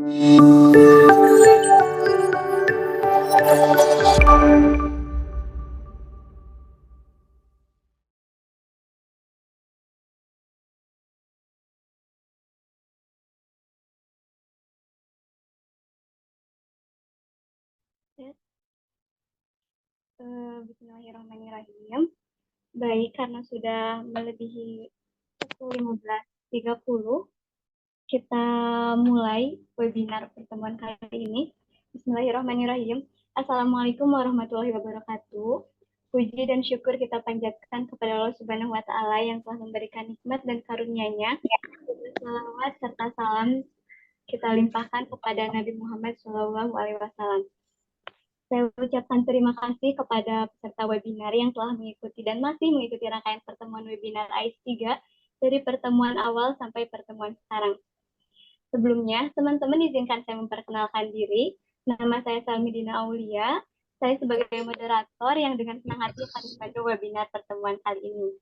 Bismillahirrahmanirrahim. Baik, karena sudah melebihi pukul 15.30, kita mulai webinar pertemuan kali ini. Bismillahirrahmanirrahim. Assalamualaikum warahmatullahi wabarakatuh. Puji dan syukur kita panjatkan kepada Allah Subhanahu wa Ta'ala yang telah memberikan nikmat dan karunia-Nya. Salawat serta salam kita limpahkan kepada Nabi Muhammad SAW. Saya ucapkan terima kasih kepada peserta webinar yang telah mengikuti dan masih mengikuti rangkaian pertemuan webinar AIS 3 dari pertemuan awal sampai pertemuan sekarang. Sebelumnya, teman-teman izinkan saya memperkenalkan diri. Nama saya Salmi Dina Aulia. Saya sebagai moderator yang dengan senang hati akan membantu webinar pertemuan kali ini.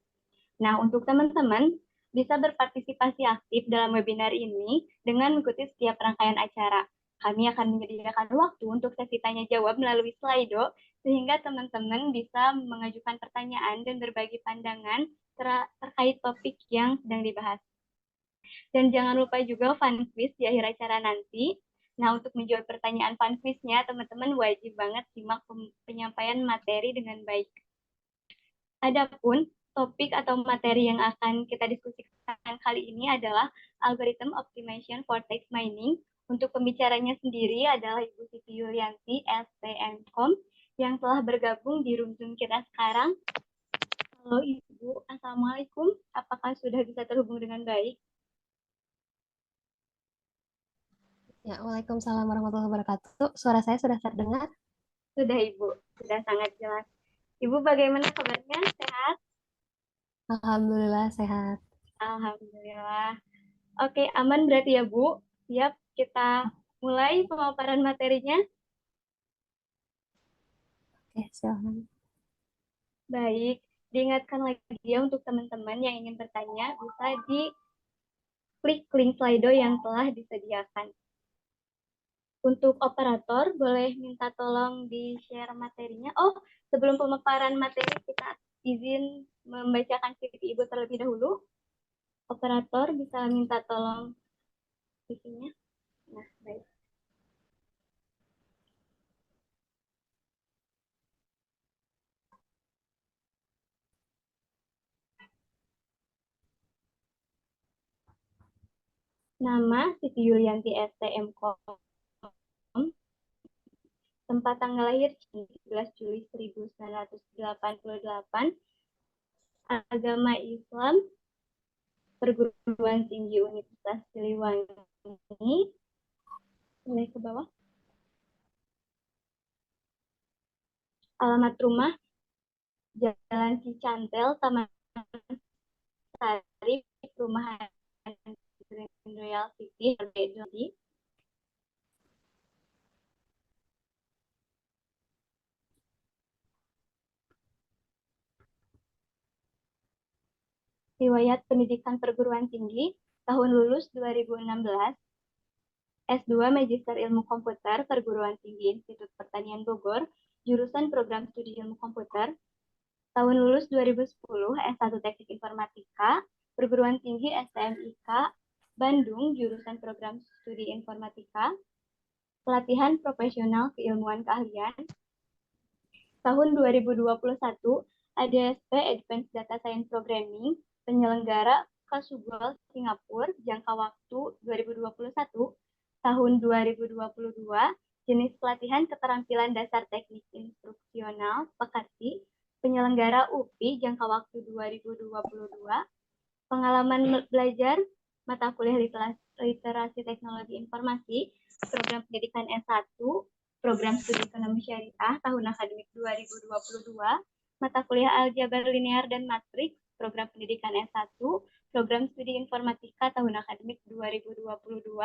Nah, untuk teman-teman bisa berpartisipasi aktif dalam webinar ini dengan mengikuti setiap rangkaian acara. Kami akan menyediakan waktu untuk sesi tanya jawab melalui Slido, sehingga teman-teman bisa mengajukan pertanyaan dan berbagi pandangan terkait topik yang sedang dibahas. Dan jangan lupa juga fun quiz di akhir acara nanti. Nah, untuk menjawab pertanyaan fun quiz-nya, teman-teman wajib banget simak penyampaian materi dengan baik. Adapun topik atau materi yang akan kita diskusikan kali ini adalah Algorithm Optimization for Text Mining. Untuk pembicaranya sendiri adalah Ibu Siti Yulianti, STMkom, yang telah bergabung di room Zoom kita sekarang. Halo Ibu, Assalamualaikum. Apakah sudah bisa terhubung dengan baik? Ya, Waalaikumsalam warahmatullahi wabarakatuh. Suara saya sudah terdengar? Sudah Ibu, sudah sangat jelas. Ibu bagaimana kabarnya? Sehat? Alhamdulillah sehat. Alhamdulillah. Oke, aman berarti ya Bu? Siap, kita mulai pemaparan materinya. Oke, silahkan. Baik, diingatkan lagi ya untuk teman-teman yang ingin bertanya, bisa di klik link Slido yang telah disediakan. Untuk operator, boleh minta tolong di-share materinya. Oh, sebelum pemaparan materi, kita izin membacakan CV Ibu terlebih dahulu. Operator bisa minta tolong CV-nya. Nah, baik. Nama Siti Yulianti STMkom. Tempat tanggal lahir 11 Juli 1988. Agama Islam, Perguruan Tinggi Universitas Siliwangi. Mulai ke bawah. Alamat rumah Jalan Cicantel, Taman Sari, Perumahan Royal City, Delhi. Riwayat pendidikan perguruan tinggi, tahun lulus 2016, S2 Magister Ilmu Komputer, Perguruan Tinggi Institut Pertanian Bogor, jurusan Program Studi Ilmu Komputer, tahun lulus 2010, S1 Teknik Informatika, Perguruan Tinggi STMIK, Bandung, jurusan Program Studi Informatika, pelatihan profesional keilmuan keahlian, tahun 2021, ADSP Advanced Data Science Programming, penyelenggara Kasubwal Singapura, jangka waktu 2021, tahun 2022, jenis pelatihan keterampilan dasar teknik instruksional, Pekasi, penyelenggara UPI, jangka waktu 2022, pengalaman belajar, mata kuliah literasi teknologi informasi, program pendidikan S1, program studi ekonomi syariah, tahun akademik 2022, mata kuliah aljabar linear dan matriks, program pendidikan S1, program studi informatika tahun akademik 2022,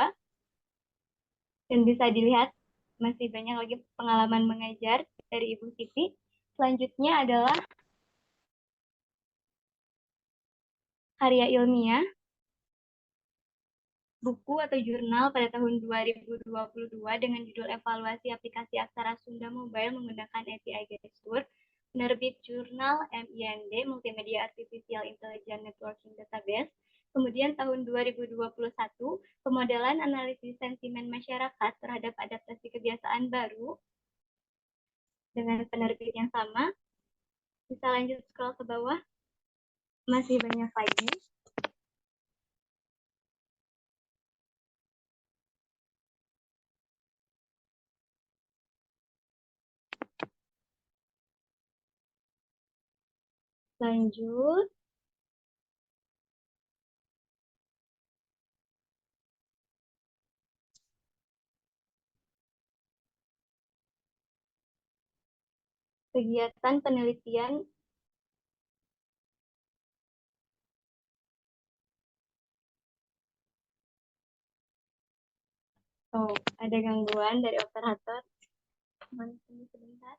dan bisa dilihat masih banyak lagi pengalaman mengajar dari Ibu Siti. Selanjutnya adalah karya ilmiah. buku atau jurnal pada tahun 2022 dengan judul Evaluasi Aplikasi Aksara Sunda Mobile Menggunakan API Gestur, penerbit jurnal MIND, Multimedia Artificial Intelligence Networking Database. Kemudian tahun 2021, pemodelan analisis sentimen masyarakat terhadap adaptasi kebiasaan baru dengan penerbit yang sama. Bisa lanjut scroll ke bawah. Masih banyak lagi. Lanjut. Kegiatan penelitian ada gangguan dari operator. Tunggu sebentar.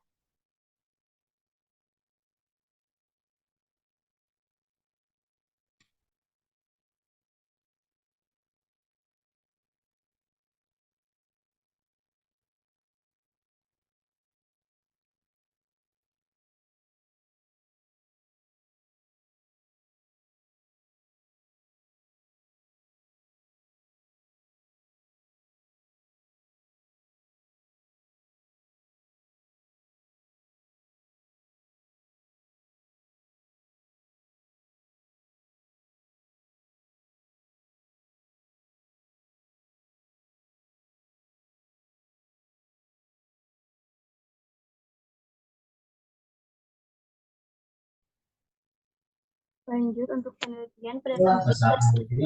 Lanjut untuk penelitian pada tahun 2022,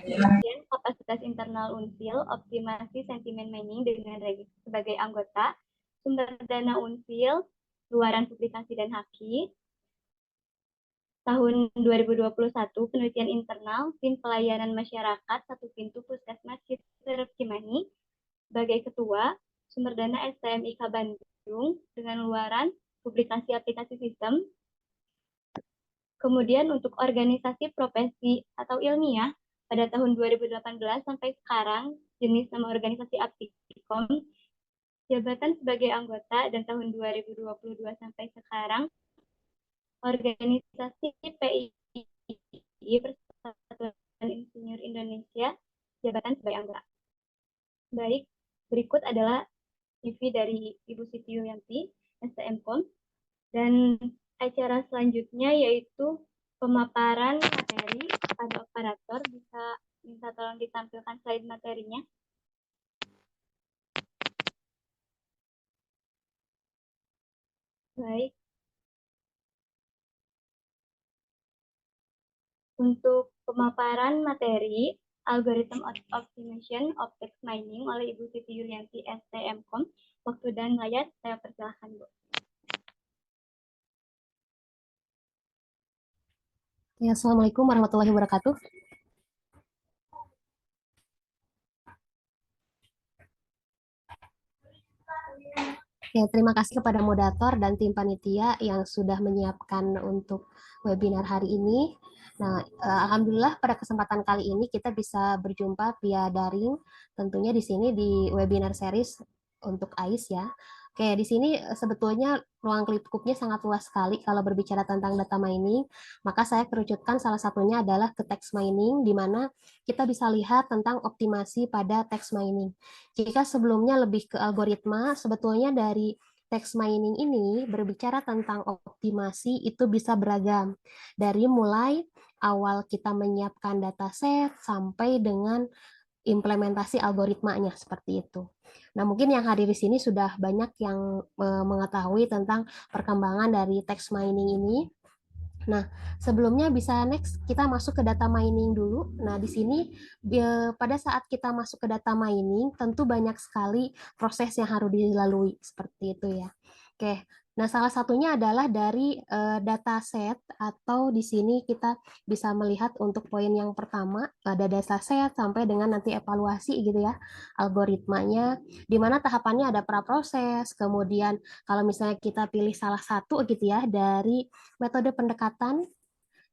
penelitian kapasitas internal Unsil, optimasi sentimen mining dengan sebagai anggota, sumber dana Unsil, luaran publikasi dan haki. Tahun 2021, penelitian internal, tim pelayanan masyarakat, satu pintu Puskesmas Cimahi, sebagai ketua, sumber dana STMIK Bandung, dengan luaran publikasi aplikasi sistem. Kemudian untuk organisasi profesi atau ilmiah, pada tahun 2018 sampai sekarang, jenis nama organisasi Aptikom, jabatan sebagai anggota, dan tahun 2022 sampai sekarang, organisasi PII Persatuan Insinyur Indonesia, jabatan sebagai anggota. Baik, berikut adalah CV dari Ibu Siti Yulianti, STMkom, dan acara selanjutnya yaitu pemaparan materi pada operator. Bisa minta tolong ditampilkan slide materinya. Baik. Untuk pemaparan materi algorithm optimization of text mining oleh Ibu Siti Yulianti STMkom, waktu dan layar saya persilahkan, Bu. Ya, Assalamualaikum warahmatullahi wabarakatuh. Ya, terima kasih kepada moderator dan tim panitia yang sudah menyiapkan untuk webinar hari ini. Nah, alhamdulillah pada kesempatan kali ini kita bisa berjumpa via daring, tentunya di sini di webinar series untuk AIS ya. Oke, di sini sebetulnya ruang lingkupnya sangat luas sekali kalau berbicara tentang data mining, maka saya kerucutkan salah satunya adalah ke text mining, di mana kita bisa lihat tentang optimasi pada text mining. Jika sebelumnya lebih ke algoritma, sebetulnya dari text mining ini berbicara tentang optimasi itu bisa beragam. Dari mulai awal kita menyiapkan dataset sampai dengan implementasi algoritmanya seperti itu. Nah, mungkin yang hadir di sini sudah banyak yang mengetahui tentang perkembangan dari text mining ini. Nah, sebelumnya bisa next kita masuk ke data mining dulu. Nah, di sini pada saat kita masuk ke data mining, tentu banyak sekali proses yang harus dilalui seperti itu ya. Oke. Nah, salah satunya adalah dari dataset atau di sini kita bisa melihat untuk poin yang pertama ada dataset sampai dengan nanti evaluasi gitu ya, algoritmanya, di mana tahapannya ada praproses, kemudian kalau misalnya kita pilih salah satu gitu ya dari metode pendekatan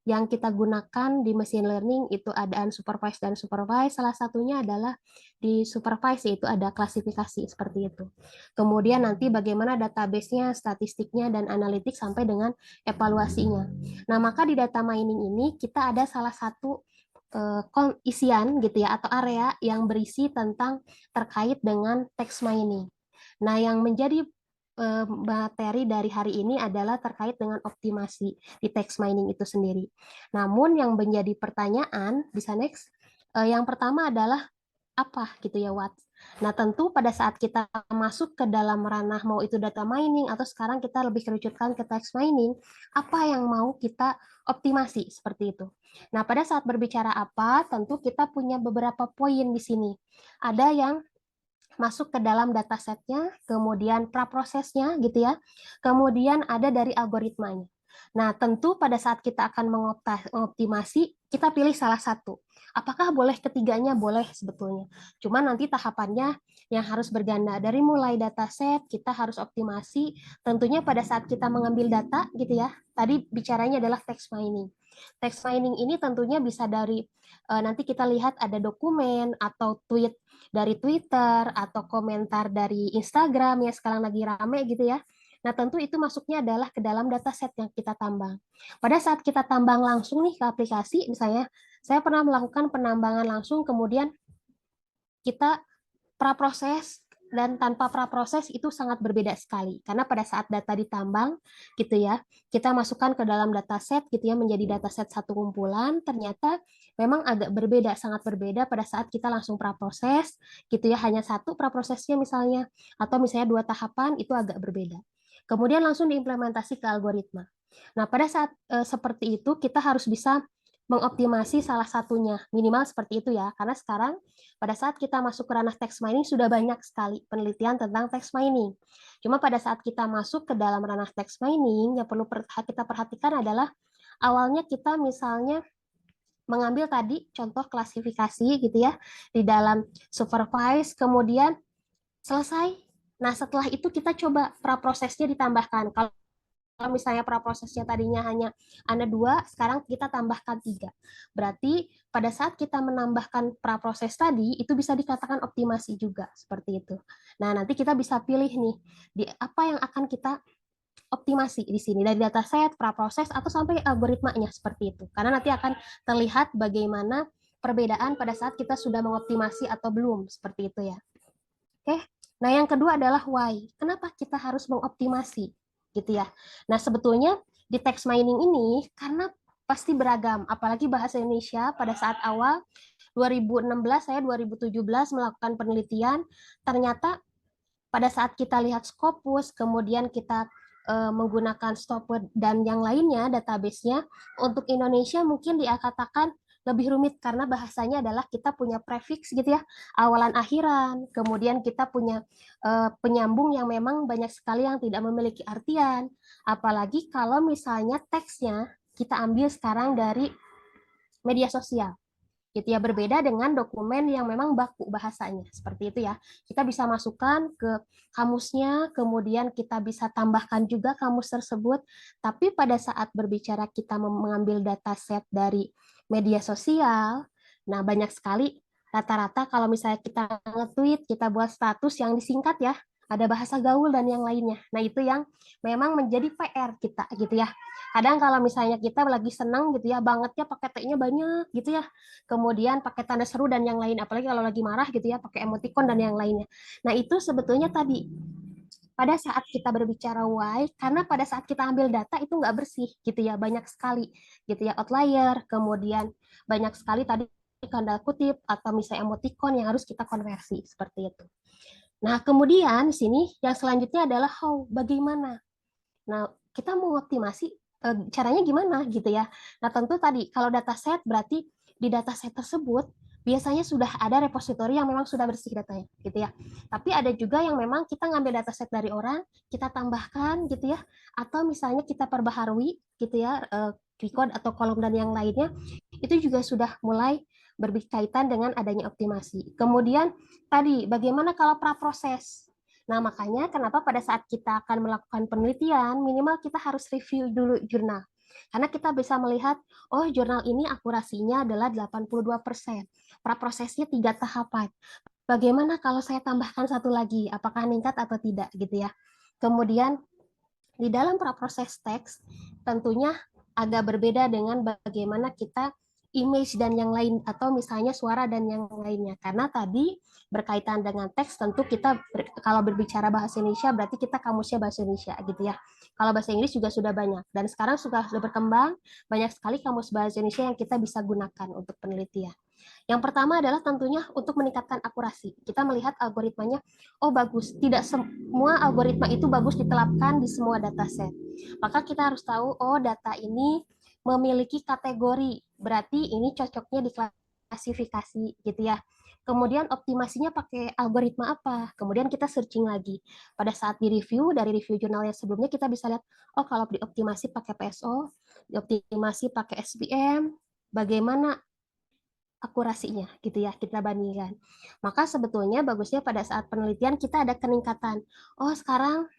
yang kita gunakan di machine learning itu ada unsupervised dan supervised. Salah satunya adalah di supervised, yaitu ada klasifikasi seperti itu. Kemudian nanti bagaimana database-nya, statistiknya, dan analitik sampai dengan evaluasinya. Nah, maka di data mining ini kita ada salah satu isian gitu ya atau area yang berisi tentang terkait dengan text mining. Nah, yang menjadi materi dari hari ini adalah terkait dengan optimasi di text mining itu sendiri. Namun yang menjadi pertanyaan, bisa next, yang pertama adalah apa gitu ya, what? Nah, tentu pada saat kita masuk ke dalam ranah mau itu data mining atau sekarang kita lebih kerucutkan ke text mining, apa yang mau kita optimasi seperti itu. Nah, pada saat berbicara apa, tentu kita punya beberapa poin di sini. Ada yang masuk ke dalam datasetnya, kemudian praprosesnya gitu ya, kemudian ada dari algoritmanya. Nah, tentu pada saat kita akan mengoptimasi, kita pilih salah satu. Apakah boleh ketiganya? Boleh sebetulnya. Cuma nanti tahapannya yang harus berganda. Dari mulai dataset, kita harus optimasi. Tentunya pada saat kita mengambil data gitu ya, tadi bicaranya adalah text mining. Text mining ini tentunya bisa dari nanti kita lihat ada dokumen atau tweet dari Twitter atau komentar dari Instagram ya sekarang lagi rame gitu ya. Nah, tentu itu masuknya adalah ke dalam dataset yang kita tambang. Pada saat kita tambang langsung nih ke aplikasi, misalnya saya pernah melakukan penambangan langsung, kemudian kita praproses dan tanpa praproses itu sangat berbeda sekali. Karena pada saat data ditambang gitu ya, kita masukkan ke dalam dataset gitu ya menjadi dataset satu kumpulan, ternyata memang agak berbeda, sangat berbeda pada saat kita langsung praproses gitu ya, hanya satu praprosesnya misalnya atau misalnya 2 tahapan itu agak berbeda. Kemudian langsung diimplementasi ke algoritma. Nah, pada saat seperti itu kita harus bisa mengoptimasi salah satunya, minimal seperti itu ya. Karena sekarang pada saat kita masuk ke ranah text mining sudah banyak sekali penelitian tentang text mining. Cuma pada saat kita masuk ke dalam ranah text mining, yang perlu kita perhatikan adalah awalnya kita misalnya mengambil tadi contoh klasifikasi gitu ya di dalam supervise, kemudian selesai. Nah, setelah itu kita coba praprosesnya ditambahkan. Kalau misalnya praprosesnya tadinya hanya ada 2, sekarang kita tambahkan 3. Berarti pada saat kita menambahkan praproses tadi, itu bisa dikatakan optimasi juga, seperti itu. Nah, nanti kita bisa pilih nih, di apa yang akan kita optimasi di sini, dari dataset, praproses, atau sampai algoritmanya, seperti itu. Karena nanti akan terlihat bagaimana perbedaan pada saat kita sudah mengoptimasi atau belum, seperti itu ya. Oke, nah yang kedua adalah why. Kenapa kita harus mengoptimasi? Gitu ya. Nah, sebetulnya di text mining ini karena pasti beragam, apalagi bahasa Indonesia pada saat awal 2016 saya 2017 melakukan penelitian, ternyata pada saat kita lihat Scopus, kemudian kita menggunakan Stopword dan yang lainnya database-nya, untuk Indonesia mungkin dikatakan lebih rumit karena bahasanya adalah kita punya prefix gitu ya, awalan akhiran, kemudian kita punya penyambung yang memang banyak sekali yang tidak memiliki artian, apalagi kalau misalnya teksnya kita ambil sekarang dari media sosial gitu ya, berbeda dengan dokumen yang memang baku bahasanya seperti itu ya. Kita bisa masukkan ke kamusnya, kemudian kita bisa tambahkan juga kamus tersebut, tapi pada saat berbicara kita mengambil dataset dari media sosial, nah banyak sekali rata-rata kalau misalnya kita nge-tweet, kita buat status yang disingkat ya, ada bahasa gaul dan yang lainnya. Nah, itu yang memang menjadi PR kita gitu ya. Kadang kalau misalnya kita lagi senang gitu ya, bangetnya pakai T-nya banyak gitu ya, kemudian pakai tanda seru dan yang lain, apalagi kalau lagi marah gitu ya, pakai emoticon dan yang lainnya. Nah, itu sebetulnya tadi pada saat kita berbicara why, karena pada saat kita ambil data itu nggak bersih gitu ya, banyak sekali gitu ya outlier, kemudian banyak sekali tadi tanda kutip atau misalnya emoticon yang harus kita konversi seperti itu. Nah, kemudian sini yang selanjutnya adalah how, bagaimana. Nah, kita mau optimasi caranya gimana gitu ya. Nah, tentu tadi kalau dataset berarti di dataset tersebut biasanya sudah ada repositori yang memang sudah bersih datanya gitu ya. Tapi ada juga yang memang kita ngambil dataset dari orang, kita tambahkan gitu ya, atau misalnya kita perbaharui gitu ya, record atau kolom dan yang lainnya, itu juga sudah mulai berkaitan dengan adanya optimasi. Kemudian tadi bagaimana kalau praproses? Nah, makanya kenapa pada saat kita akan melakukan penelitian, minimal kita harus review dulu jurnal. Karena kita bisa melihat, oh jurnal ini akurasinya adalah 82%. Praprosesnya 3 tahapan. Bagaimana kalau saya tambahkan satu lagi, apakah meningkat atau tidak gitu ya. Kemudian di dalam praproses teks tentunya agak berbeda dengan bagaimana kita image dan yang lain atau misalnya suara dan yang lainnya. Karena tadi berkaitan dengan teks tentu kita kalau berbicara bahasa Indonesia berarti kita kamusnya bahasa Indonesia gitu ya. Kalau bahasa Inggris juga sudah banyak dan sekarang sudah berkembang banyak sekali kamus bahasa Indonesia yang kita bisa gunakan untuk penelitian. Yang pertama adalah tentunya untuk meningkatkan akurasi. Kita melihat algoritmanya, oh bagus, tidak semua algoritma itu bagus diterapkan di semua dataset. Maka kita harus tahu, oh data ini memiliki kategori, berarti ini cocoknya diklasifikasi gitu ya. Kemudian optimasinya pakai algoritma apa? Kemudian kita searching lagi. Pada saat di review, dari review jurnal yang sebelumnya kita bisa lihat, oh kalau dioptimasi pakai PSO, dioptimasi pakai SVM, bagaimana akurasinya gitu ya kita bandingkan. Maka sebetulnya bagusnya pada saat penelitian kita ada peningkatan. Oh, sekarang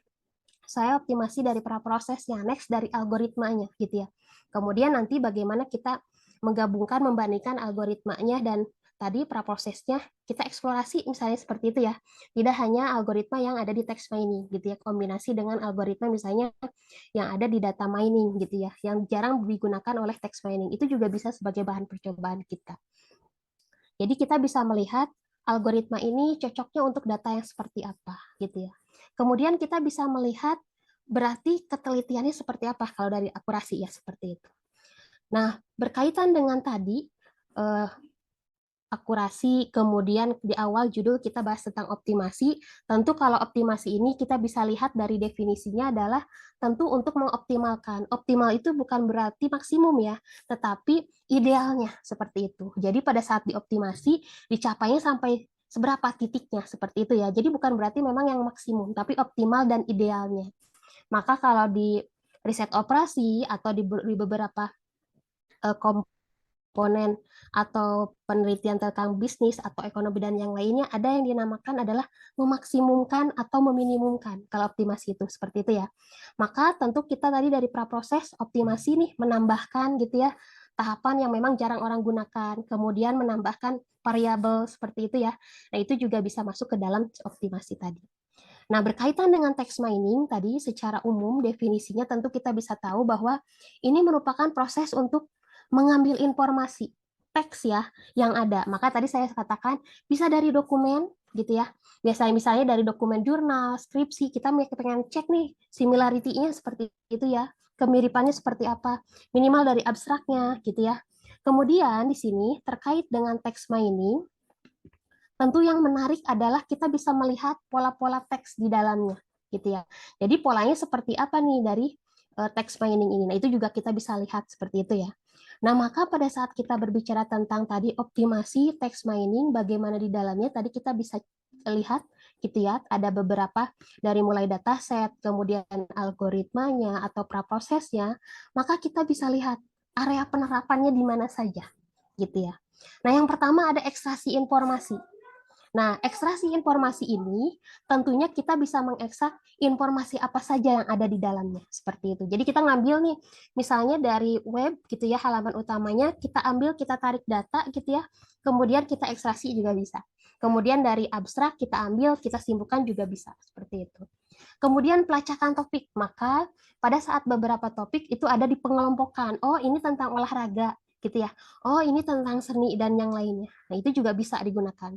saya optimasi dari praprosesnya, next dari algoritmanya gitu ya. Kemudian nanti bagaimana kita menggabungkan membandingkan algoritmanya dan tadi praprosesnya kita eksplorasi misalnya seperti itu ya. Tidak hanya algoritma yang ada di text mining gitu ya, kombinasi dengan algoritma misalnya yang ada di data mining gitu ya, yang jarang digunakan oleh text mining. Itu juga bisa sebagai bahan percobaan kita. Jadi kita bisa melihat algoritma ini cocoknya untuk data yang seperti apa, gitu ya. Kemudian kita bisa melihat berarti ketelitiannya seperti apa kalau dari akurasi ya seperti itu. Nah, berkaitan dengan tadi eh, akurasi, kemudian di awal judul kita bahas tentang optimasi. Tentu kalau optimasi ini kita bisa lihat dari definisinya adalah tentu untuk mengoptimalkan. Optimal itu bukan berarti maksimum ya, tetapi idealnya seperti itu. Jadi pada saat dioptimasi, dicapainya sampai seberapa titiknya seperti itu ya. Jadi bukan berarti memang yang maksimum, tapi optimal dan idealnya. Maka kalau di riset operasi atau di beberapa komponen atau penelitian tentang bisnis atau ekonomi dan yang lainnya ada yang dinamakan adalah memaksimumkan atau meminimumkan kalau optimasi itu seperti itu ya. Maka tentu kita tadi dari praproses optimasi nih menambahkan gitu ya tahapan yang memang jarang orang gunakan, kemudian menambahkan variabel seperti itu ya. Nah, itu juga bisa masuk ke dalam optimasi tadi. Nah, berkaitan dengan text mining tadi secara umum definisinya tentu kita bisa tahu bahwa ini merupakan proses untuk mengambil informasi teks ya yang ada. Maka tadi saya katakan bisa dari dokumen gitu ya. Biasanya misalnya dari dokumen jurnal, skripsi, kita pengen cek nih similarity-nya seperti itu ya. Kemiripannya seperti apa? Minimal dari abstraknya gitu ya. Kemudian di sini terkait dengan text mining, tentu yang menarik adalah kita bisa melihat pola-pola teks di dalamnya, gitu ya. Jadi polanya seperti apa nih dari teks mining ini? Nah, itu juga kita bisa lihat seperti itu ya. Nah, maka pada saat kita berbicara tentang tadi optimasi teks mining, bagaimana di dalamnya, tadi kita bisa lihat gitu ya, ada beberapa dari mulai dataset, kemudian algoritmanya atau praprosesnya, maka kita bisa lihat area penerapannya di mana saja, gitu ya. Nah, yang pertama ada ekstraksi informasi. Nah, ekstraksi informasi ini tentunya kita bisa mengekstrak informasi apa saja yang ada di dalamnya, seperti itu. Jadi kita ngambil nih, misalnya dari web gitu ya, halaman utamanya, kita ambil, kita tarik data gitu ya, kemudian kita ekstraksi juga bisa. Kemudian dari abstrak kita ambil, kita simpulkan juga bisa, seperti itu. Kemudian pelacakan topik, maka pada saat beberapa topik itu ada di pengelompokan. Oh, ini tentang olahraga, gitu ya. Oh, ini tentang seni dan yang lainnya. Nah, itu juga bisa digunakan.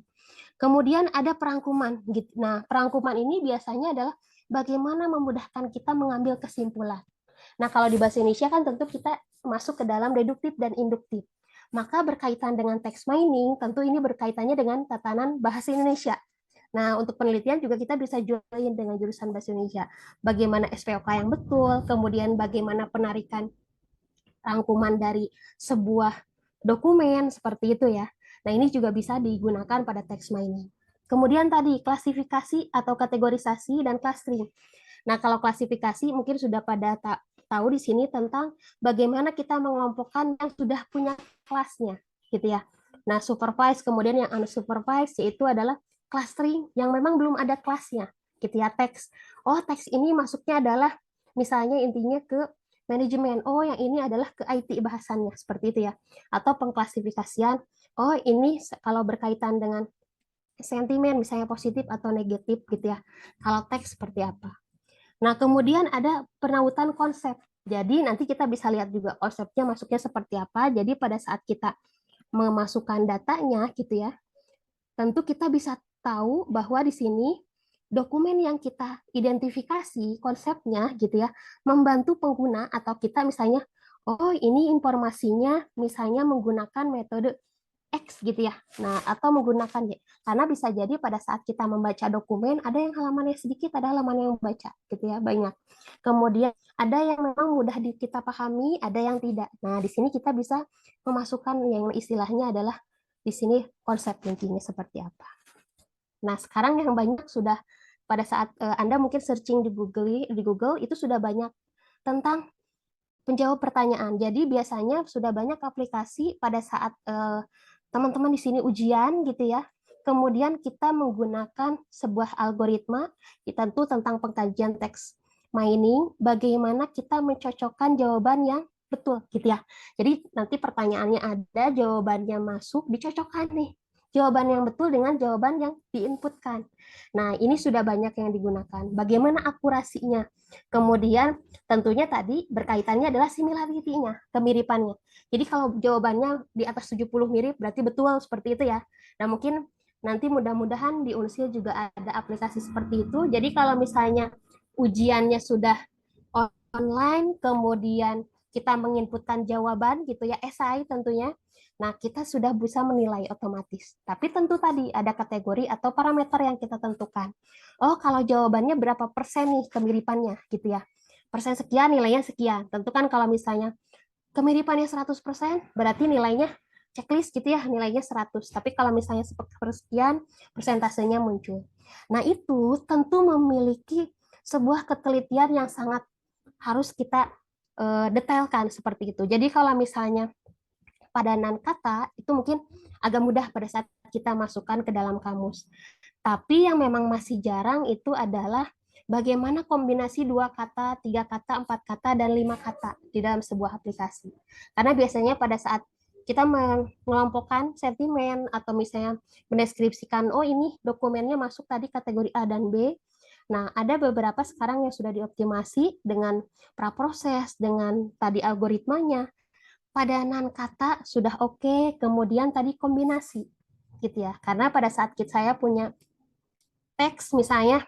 Kemudian ada perangkuman. Nah, perangkuman ini biasanya adalah bagaimana memudahkan kita mengambil kesimpulan. Nah, kalau di bahasa Indonesia kan tentu kita masuk ke dalam deduktif dan induktif. Maka berkaitan dengan text mining, tentu ini berkaitannya dengan tatanan bahasa Indonesia. Nah, untuk penelitian juga kita bisa join dengan jurusan bahasa Indonesia. Bagaimana SPOK yang betul, kemudian bagaimana penarikan rangkuman dari sebuah dokumen seperti itu ya. Nah, ini juga bisa digunakan pada text mining. Kemudian tadi klasifikasi atau kategorisasi dan clustering. Nah, kalau klasifikasi mungkin sudah pada tahu di sini tentang bagaimana kita mengelompokkan yang sudah punya kelasnya, gitu ya. Nah, supervised kemudian yang unsupervised yaitu adalah clustering yang memang belum ada kelasnya, gitu ya, teks. Oh, teks ini masuknya adalah misalnya intinya ke manajemen. Oh, yang ini adalah ke IT bahasannya, seperti itu ya. Atau pengklasifikasian, oh ini kalau berkaitan dengan sentimen, misalnya positif atau negatif gitu ya. Kalau teks seperti apa. Nah, kemudian ada penautan konsep. Jadi nanti kita bisa lihat juga konsepnya masuknya seperti apa. Jadi pada saat kita memasukkan datanya gitu ya, tentu kita bisa tahu bahwa di sini dokumen yang kita identifikasi konsepnya gitu ya, membantu pengguna atau kita misalnya, oh ini informasinya misalnya menggunakan metode X gitu ya. Nah, atau menggunakan Y. Karena bisa jadi pada saat kita membaca dokumen, ada yang halamannya sedikit, ada halaman yang baca gitu ya, banyak. Kemudian ada yang memang mudah kita pahami, ada yang tidak. Nah, di sini kita bisa memasukkan yang istilahnya adalah di sini konsep intinya seperti apa. Nah, sekarang yang banyak sudah pada saat Anda mungkin searching di Google itu sudah banyak tentang penjawab pertanyaan. Jadi biasanya sudah banyak aplikasi pada saat teman-teman di sini ujian gitu ya. Kemudian kita menggunakan sebuah algoritma, tentu tentang pengkajian teks mining, bagaimana kita mencocokkan jawaban yang betul gitu ya. Jadi nanti pertanyaannya ada, jawabannya masuk, dicocokkan nih. Jawaban yang betul dengan jawaban yang diinputkan. Nah, ini sudah banyak yang digunakan. Bagaimana akurasinya? Kemudian tentunya tadi berkaitannya adalah similarity-nya, kemiripannya. Jadi kalau jawabannya di atas 70 mirip, berarti betul seperti itu ya. Nah mungkin nanti mudah-mudahan di Unsil juga ada aplikasi seperti itu. Jadi kalau misalnya ujiannya sudah online, kemudian kita menginputkan jawaban gitu ya, esai tentunya. Nah, kita sudah bisa menilai otomatis. Tapi tentu tadi ada kategori atau parameter yang kita tentukan. Oh, kalau jawabannya berapa persen nih kemiripannya gitu ya. Persen sekian, nilainya sekian. Tentu kan kalau misalnya kemiripannya 100%, berarti nilainya checklist gitu ya, nilainya 100. Tapi kalau misalnya sekian, persentasenya muncul. Nah, itu tentu memiliki sebuah ketelitian yang sangat harus kita detailkan seperti itu. Jadi kalau misalnya padanan kata itu mungkin agak mudah pada saat kita masukkan ke dalam kamus. Tapi yang memang masih jarang itu adalah bagaimana kombinasi 2 kata, 3 kata, 4 kata, dan 5 kata di dalam sebuah aplikasi. Karena biasanya pada saat kita mengelompokkan sentimen atau misalnya mendeskripsikan, oh ini dokumennya masuk tadi kategori A dan B. Nah, ada beberapa sekarang yang sudah dioptimasi dengan praproses, dengan tadi algoritmanya, padanan kata sudah oke, kemudian tadi kombinasi gitu ya. Karena pada saat saya punya teks misalnya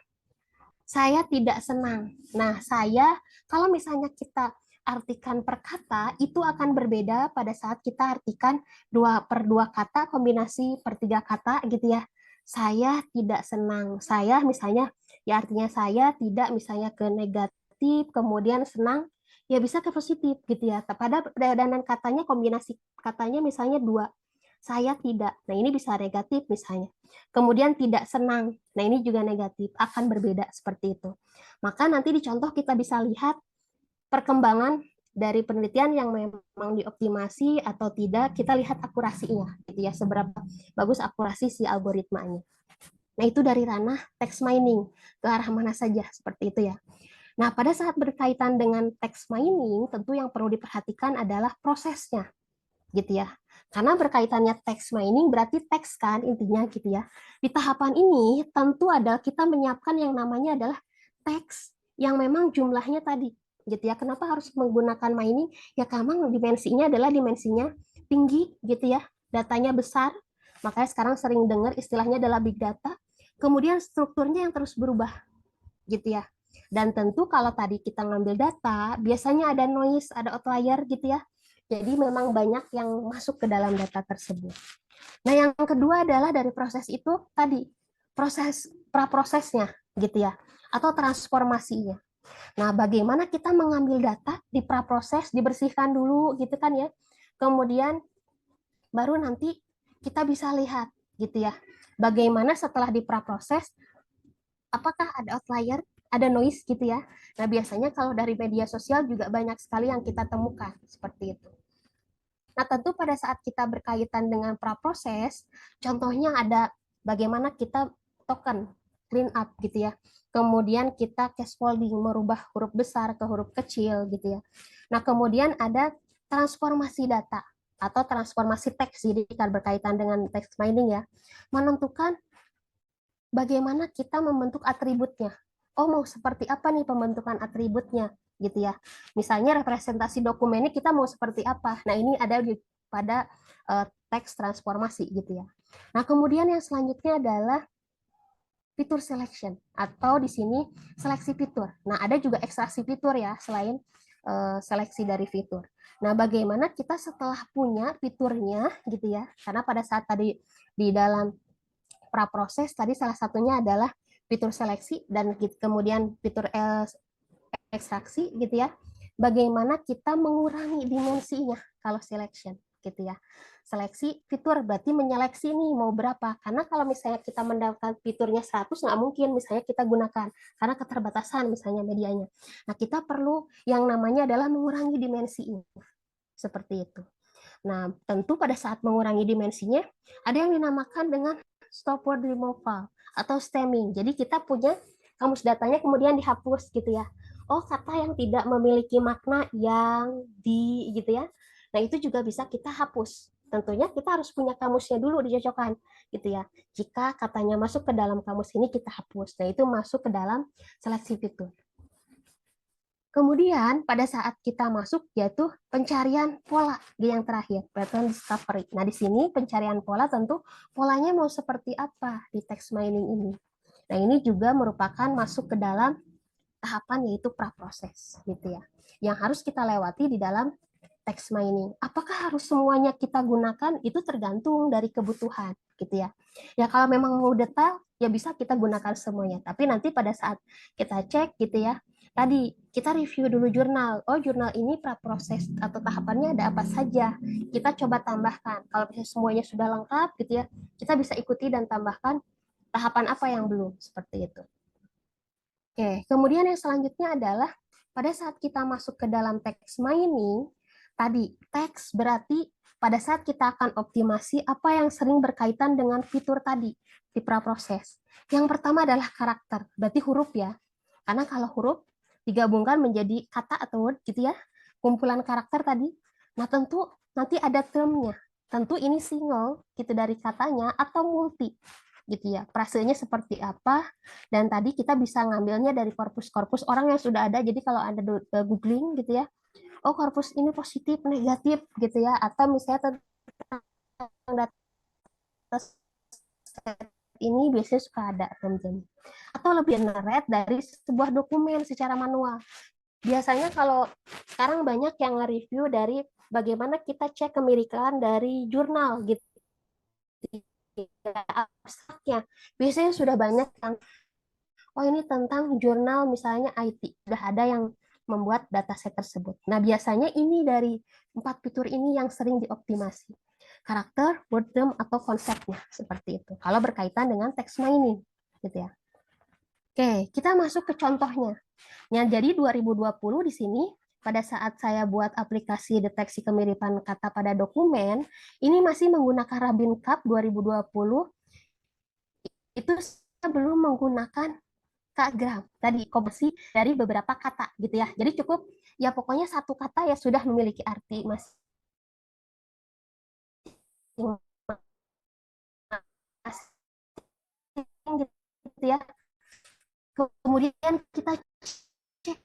saya tidak senang. Nah, saya kalau misalnya kita artikan per kata itu akan berbeda pada saat kita artikan 2/2 kata kombinasi per 3 kata gitu ya. Saya tidak senang. Saya misalnya ya artinya saya tidak misalnya ke negatif, kemudian senang ya bisa ke positif gitu ya. Pada padanan katanya kombinasi katanya misalnya 2. Saya tidak. Nah, ini bisa negatif misalnya. Kemudian tidak senang. Nah, ini juga negatif, akan berbeda seperti itu. Maka nanti di contoh kita bisa lihat perkembangan dari penelitian yang memang dioptimasi atau tidak, kita lihat akurasinya, gitu ya, seberapa bagus akurasi si algoritmanya. Nah, itu dari ranah text mining, ke arah mana saja, seperti itu ya. Nah, pada saat berkaitan dengan text mining, tentu yang perlu diperhatikan adalah prosesnya, gitu ya. Karena berkaitannya text mining berarti teks kan intinya gitu ya. Di tahapan ini tentu ada kita menyiapkan yang namanya adalah teks yang memang jumlahnya tadi gitu ya. Kenapa harus menggunakan mining? Ya karena dimensinya adalah dimensinya tinggi gitu ya. Datanya besar. Makanya sekarang sering dengar istilahnya adalah big data. Kemudian strukturnya yang terus berubah gitu ya. Dan tentu kalau tadi kita ngambil data, biasanya ada noise, ada outlier gitu ya. Jadi memang banyak yang masuk ke dalam data tersebut. Nah, yang kedua adalah dari proses itu tadi, proses praprosesnya gitu ya, atau transformasinya. Nah, bagaimana kita mengambil data di praproses, dibersihkan dulu gitu kan ya. Kemudian baru nanti kita bisa lihat gitu ya. Bagaimana setelah di praproses, apakah ada outlier, ada noise gitu ya. Nah, biasanya kalau dari media sosial juga banyak sekali yang kita temukan seperti itu. Nah, tentu pada saat kita berkaitan dengan praproses, contohnya ada bagaimana kita token. clean up gitu ya. Kemudian kita scaffolding, merubah huruf besar ke huruf kecil gitu ya. Nah, kemudian ada transformasi data atau transformasi teks, jadi berkaitan dengan text mining ya. Menentukan bagaimana kita membentuk atributnya. Oh, mau seperti apa nih pembentukan atributnya gitu ya. Misalnya representasi dokumennya kita mau seperti apa. Nah, ini ada pada teks transformasi gitu ya. Nah, kemudian yang selanjutnya adalah fitur selection atau di sini seleksi fitur. Nah, ada juga ekstraksi fitur ya selain seleksi dari fitur. Nah, bagaimana kita setelah punya fiturnya gitu ya. Karena pada saat tadi di dalam praproses tadi salah satunya adalah fitur seleksi dan kemudian fitur ekstraksi gitu ya. Bagaimana kita mengurangi dimensinya kalau selection gitu ya. Seleksi fitur berarti menyeleksi nih mau berapa. Karena kalau misalnya kita mendapatkan fiturnya 100 nggak mungkin misalnya kita gunakan karena keterbatasan misalnya medianya. Nah, kita perlu yang namanya adalah mengurangi dimensinya. Seperti itu. Nah, tentu pada saat mengurangi dimensinya ada yang dinamakan dengan stop word removal atau stemming. Jadi kita punya kamus datanya kemudian dihapus gitu ya. Oh, kata yang tidak memiliki makna yang di gitu ya. Nah, itu juga bisa kita hapus. Tentunya kita harus punya kamusnya dulu dicocokkan gitu ya. Jika katanya masuk ke dalam kamus ini kita hapus. Nah, itu masuk ke dalam seleksi fitur. Kemudian pada saat kita masuk yaitu pencarian pola yang terakhir, pattern discovery. Nah, di sini pencarian pola tentu polanya mau seperti apa di text mining ini. Nah, ini juga merupakan masuk ke dalam tahapan yaitu praproses gitu ya. Yang harus kita lewati di dalam text mining. Apakah harus semuanya kita gunakan? Itu tergantung dari kebutuhan gitu ya. Ya kalau memang mau detail ya bisa kita gunakan semuanya. Tapi nanti pada saat kita cek gitu ya, tadi kita review dulu jurnal. Oh, jurnal ini praproses atau tahapannya ada apa saja. Kita coba tambahkan. Kalau misalnya semuanya sudah lengkap gitu ya, kita bisa ikuti dan tambahkan tahapan apa yang belum seperti itu. Oke, kemudian yang selanjutnya adalah pada saat kita masuk ke dalam text mining, tadi teks berarti pada saat kita akan optimasi apa yang sering berkaitan dengan fitur tadi di praproses. Yang pertama adalah karakter, berarti huruf ya. Karena kalau huruf digabungkan menjadi kata atau word gitu ya, kumpulan karakter tadi. Nah, tentu nanti ada termnya. Tentu ini single gitu dari katanya atau multi gitu ya. Frasenya seperti apa dan tadi kita bisa ngambilnya dari korpus-korpus orang yang sudah ada. Jadi kalau Anda googling gitu ya, oh korpus ini positif, negatif gitu ya, atau misalnya tentang data ini biasanya suka ada term-term. Atau lebih generate dari sebuah dokumen secara manual. Biasanya kalau sekarang banyak yang nge-review dari bagaimana kita cek kemirikan dari jurnal gitu. Abstraknya. Biasanya sudah banyak yang oh ini tentang jurnal misalnya IT. Sudah ada yang membuat dataset tersebut. Nah, biasanya ini dari 4 fitur ini yang sering dioptimasi. Karakter, word term, atau konsepnya. Seperti itu. Kalau berkaitan dengan text mining. Gitu ya. Oke, kita masuk ke contohnya. Ya, jadi 2020 di sini, pada saat saya buat aplikasi deteksi kemiripan kata pada dokumen, ini masih menggunakan Rabin Cup 2020, itu saya belum menggunakan Kak tadi konversi dari beberapa kata gitu ya. Jadi cukup ya pokoknya satu kata ya sudah memiliki arti masing-masing gitu ya. Kemudian kita cek